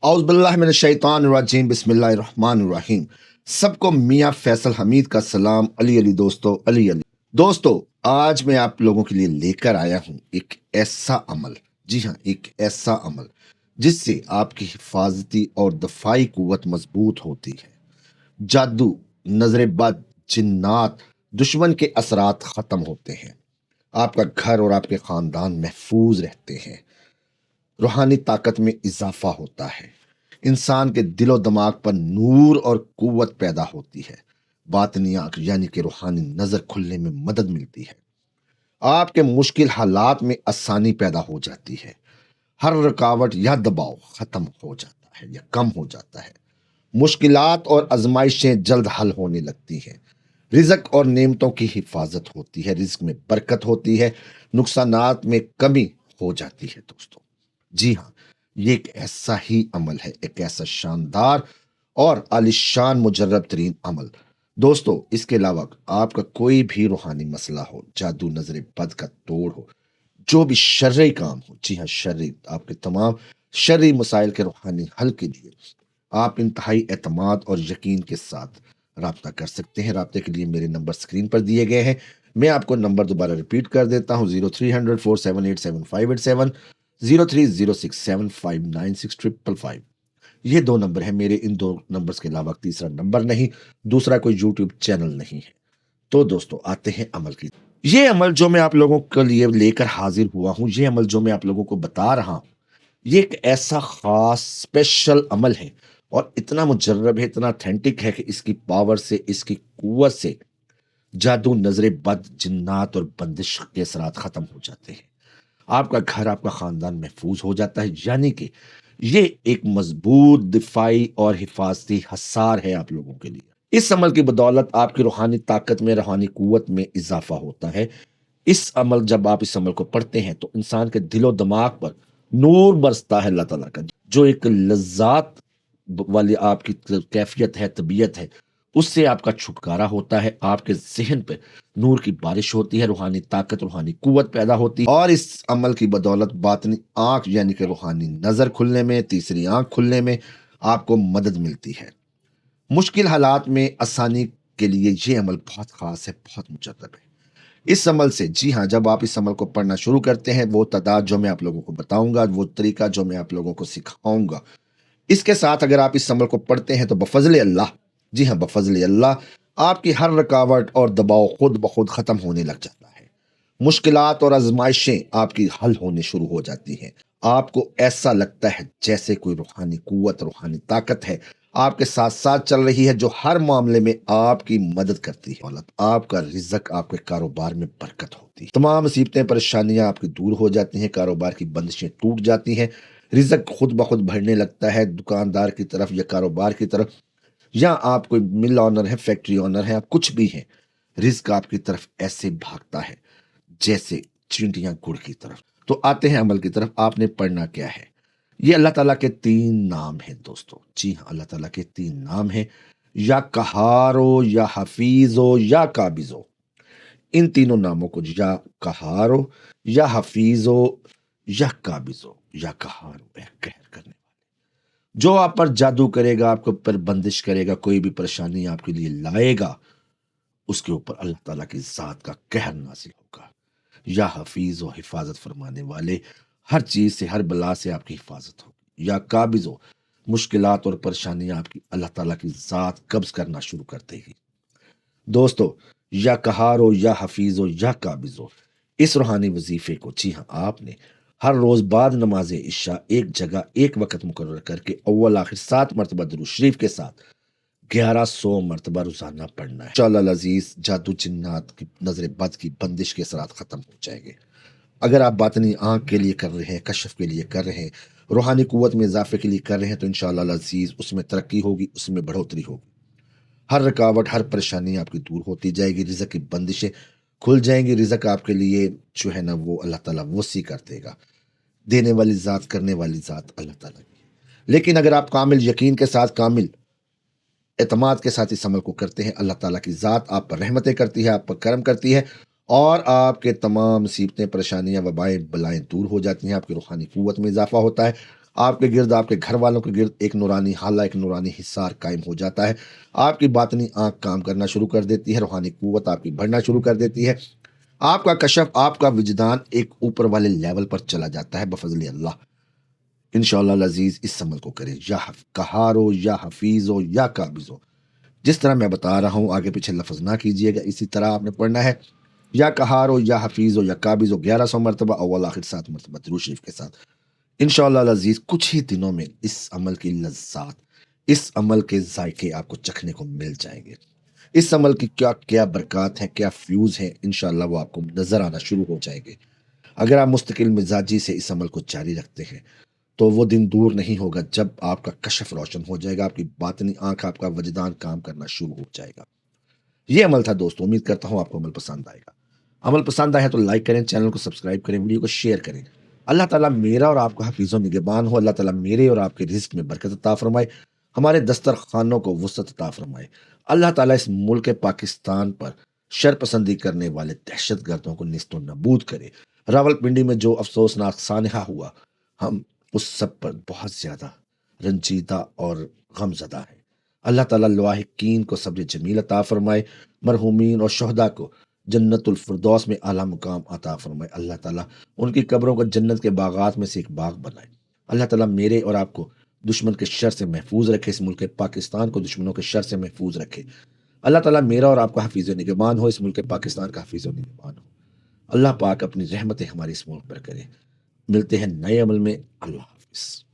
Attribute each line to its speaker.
Speaker 1: औज़ुबिल्लाहिमिनश्शैतानिर्रजीम बिस्मिल्लाहिर्रहमानिर्रहीम। सबको मियाँ फैसल हमीद का सलाम। अली अली दोस्तों, अली अली दोस्तों, आज मैं आप लोगों के लिए लेकर आया हूँ एक ऐसा अमल, जी हाँ, एक ऐसा अमल जिससे आपकी हिफाजती और दफाई कुव्वत मजबूत होती है। जादू, नजर बद, जिन्नात, दुश्मन के असरात खत्म होते हैं। आपका घर और आपके खानदान महफूज रहते हैं। रूहानी ताकत में इजाफा होता है। इंसान के दिलो दिमाग पर नूर और कुव्वत पैदा होती है। बातनी आंख यानी कि रूहानी नजर खुलने में मदद मिलती है। आपके मुश्किल हालात में आसानी पैदा हो जाती है। हर रुकावट या दबाव खत्म हो जाता है या कम हो जाता है। मुश्किलात और आजमाइशें जल्द हल होने लगती हैं। रिज़्क और नेमतों की हिफाजत होती है। रिज़्क में बरकत होती है। नुकसानात में कमी हो जाती है दोस्तों। जी हाँ, ये एक ऐसा ही अमल है, एक ऐसा शानदार और आलिशान मुजर्रब तरीन अमल। दोस्तों, इसके अलावा आपका कोई भी रूहानी मसला हो, जादू, नजर बद का तोड़ हो, जो भी शर्री काम हो, जी हाँ, शर्री, आपके तमाम शर्री मसाइल के रूहानी हल के लिए आप इंतहाई एतमाद और यकीन के साथ राब्ता कर सकते हैं। राब्ते के लिए मेरे नंबर स्क्रीन पर दिए गए हैं। मैं आपको नंबर दोबारा रिपीट कर देता हूँ: 030047875587, 0306759655। ये दो नंबर हैं मेरे। इन दो नंबर्स के अलावा तीसरा नंबर नहीं, दूसरा कोई यूट्यूब चैनल नहीं है। तो दोस्तों, आते हैं अमल की। ये अमल जो मैं आप लोगों के लिए लेकर हाजिर हुआ हूँ, ये अमल जो मैं आप लोगों को बता रहा हूँ, ये एक ऐसा खास स्पेशल अमल है और इतना मुजर्रब है, इतना ऑथेंटिक है कि इसकी पावर से, इसकी कुव्वत से जादू, नजर बद, जिन्नात और बंदिश के असरात खत्म हो जाते हैं। आपका घर, आपका खानदान महफूज हो जाता है। यानी कि ये एक मजबूत दिफाई और हिफाजती हसार है आप लोगों के लिए। इस अमल की बदौलत आपकी रूहानी ताकत में, रूहानी कुव्वत में इजाफा होता है। जब आप इस अमल को पढ़ते हैं तो इंसान के दिलो दिमाग पर नूर बरसता है अल्लाह ताला का। जो एक लज्जात वाली आपकी कैफियत है, तबीयत है, उससे आपका छुटकारा होता है। आपके ज़हन पे नूर की बारिश होती है, रूहानी ताकत, रूहानी कुव्वत पैदा होती है। और इस अमल की बदौलत बातनी आंख यानी कि रूहानी नज़र खुलने में, तीसरी आंख खुलने में आपको मदद मिलती है। मुश्किल हालात में आसानी के लिए ये अमल बहुत ख़ास है, बहुत मुजर्रब है। इस अमल से, जी हाँ, जब आप इस अमल को पढ़ना शुरू करते हैं, वो तादाद जो मैं आप लोगों को बताऊंगा, वो तरीका जो मैं आप लोगों को सिखाऊंगा, इसके साथ अगर आप इस अमल को पढ़ते हैं तो बफजल अल्लाह, जी हाँ, बफजल अल्लाह, आपकी हर रुकावट और दबाव खुद ब खुद ख़त्म होने लग जाता है। मुश्किलात और आजमाइशें आपकी हल होने शुरू हो जाती हैं। आपको ऐसा लगता है जैसे कोई रूहानी कुव्वत, रूहानी ताकत है, आपके साथ साथ चल रही है, जो हर मामले में आपकी मदद करती है। औलत आपका रिज़्क, आपके कारोबार में बरकत होती है। तमाम मुसीबतें, परेशानियां आपकी दूर हो जाती हैं। कारोबार की बंदिशें टूट जाती हैं। रिज़्क खुद ब खुद बढ़ने लगता है, दुकानदार की तरफ या कारोबार की तरफ, या आप कोई मिल ऑनर है, फैक्ट्री ऑनर है, आप कुछ भी हैं, रिज़्क आपकी तरफ ऐसे भागता है जैसे चींटियां गुड़ की तरफ। तो आते हैं अमल की तरफ। आपने पढ़ना क्या है? ये अल्लाह ताला के 3 नाम हैं दोस्तों। जी हाँ, अल्लाह ताला के 3 नाम हैं, या कहारो, या हफीजो, या काबिजो। इन तीनों नामों को, या कहारो, या हफीजो, या काबिजो, या कहारो, कहर करने, जो आप पर जादू करेगा, आपके ऊपर बंदिश करेगा, कोई भी परेशानी आपके लिए लाएगा, उसके ऊपर अल्लाह ताला की जात का कहर नाजिल होगा। या हफीज हो, हिफाजत फरमाने वाले, हर चीज से, हर बला से आपकी हिफाजत होगी। या काबिज हो, मुश्किलात और परेशानियां आपकी अल्लाह ताला की जात कब्ज करना शुरू कर देगी। दोस्तों, या कहार हो, या हफीज हो, या काबिज हो, इस रूहानी वजीफे को, जी हाँ, आपने हर रोज बाद नमाज इशा एक जगह, एक वक्त मुकर्रर करके अव्वल आखिर 7 मरतबा दुरूद शरीफ के साथ 1100 मरतबा रोजाना पढ़ना है। इंशाअल्लाह अजीज, जादू, जिन्नात की, नजर बद की बंदिश के असरात खत्म हो जाएंगे। अगर आप बातनी आंख के लिए कर रहे हैं, कशफ के लिए कर रहे हैं, रूहानी कुव्वत में इजाफे के लिए कर रहे हैं, तो इंशाअल्लाह अजीज उसमें तरक्की होगी, उसमें बढ़ोतरी होगी। हर रुकावट, हर परेशानी आपकी दूर होती जाएगी। रिज़्क की बंदिशें खुल जाएंगी। रिज़्क आपके लिए जो है ना, वो अल्लाह ताला वसी कर देगा। देने वाली ज़ात, करने वाली ज़ात अल्लाह ताला की है। लेकिन अगर आप कामिल यकीन के साथ, कामिल एतमाद के साथ इस अमल को करते हैं, अल्लाह ताला की ज़ात आप पर रहमतें करती है, आप पर करम करती है, और आपके तमाम मुसीबतें, परेशानियां, वबाएं, बलाएं दूर हो जाती हैं। आपकी रूहानी कुव्वत में इजाफा होता है। آپ کے گرد، آپ کے گھر والوں کے گرد ایک نورانی حالہ، ایک نورانی حصار قائم ہو جاتا ہے۔ آپ کی باطنی آنکھ کام کرنا شروع کر دیتی ہے، روحانی قوت آپ کی بڑھنا شروع کر دیتی ہے، آپ کا کشف، آپ کا وجدان ایک اوپر والے لیول پر چلا جاتا ہے بفضل اللہ۔ انشاءاللہ العزیز اس عمل کو کریں، یا قہار ہو یا حفیظ ہو یا قابض ہو، جس طرح میں بتا رہا ہوں آگے پیچھے لفظ نہ کیجیے گا، اسی طرح آپ نے پڑھنا ہے، یا قہار ہو یا حفیظ ہو یا قابض ہو 1100 مرتبہ، اول آخر 7 مرتبہ درود شریف کے ساتھ۔ انشاءاللہ العزیز کچھ ہی دنوں میں اس عمل کی لذات، اس عمل کے ذائقے آپ کو چکھنے کو مل جائیں گے۔ اس عمل کی کیا کیا برکات ہیں، کیا فیوز ہیں، انشاءاللہ وہ آپ کو نظر آنا شروع ہو جائیں گے۔ اگر آپ مستقل مزاجی سے اس عمل کو جاری رکھتے ہیں تو وہ دن دور نہیں ہوگا جب آپ کا کشف روشن ہو جائے گا، آپ کی باطنی آنکھ، آپ کا وجدان کام کرنا شروع ہو جائے گا۔ یہ عمل تھا دوستو، امید کرتا ہوں آپ کو عمل پسند آئے گا۔ عمل پسند آیا تو لائک کریں، چینل کو سبسکرائب کریں، ویڈیو کو شیئر کریں۔ اللہ تعالیٰ میرا اور آپ کا حفیظ و نگہبان ہو، اللہ تعالیٰ میرے اور آپ کے رزق میں برکت عطا فرمائے، ہمارے دسترخوانوں کو وسعت عطا فرمائے۔ اللہ تعالیٰ اس ملک پاکستان پر شر پسندی کرنے والے دہشت گردوں کو نیست و نابود کرے۔ راولپنڈی میں جو افسوسناک سانحہ ہوا، ہم اس سب پر بہت زیادہ رنجیدہ اور غم زدہ ہیں۔ اللہ تعالیٰ لواحقین کو صبر جمیل عطا فرمائے، مرحومین اور شہداء کو جنت الفردوس میں اعلیٰ مقام عطا فرمائے۔ اللہ تعالیٰ ان کی قبروں کو جنت کے باغات میں سے ایک باغ بنائے۔ اللہ تعالیٰ میرے اور آپ کو دشمن کے شر سے محفوظ رکھے، اس ملک پاکستان کو دشمنوں کے شر سے محفوظ رکھے۔ اللہ تعالیٰ میرا اور آپ کا حفیظ و نگہبان ہو، اس ملک پاکستان کا حفیظ و نگہبان ہو۔ اللہ پاک اپنی رحمتیں ہمارے اس ملک پر کرے۔ ملتے ہیں نئے عمل میں، اللہ حافظ۔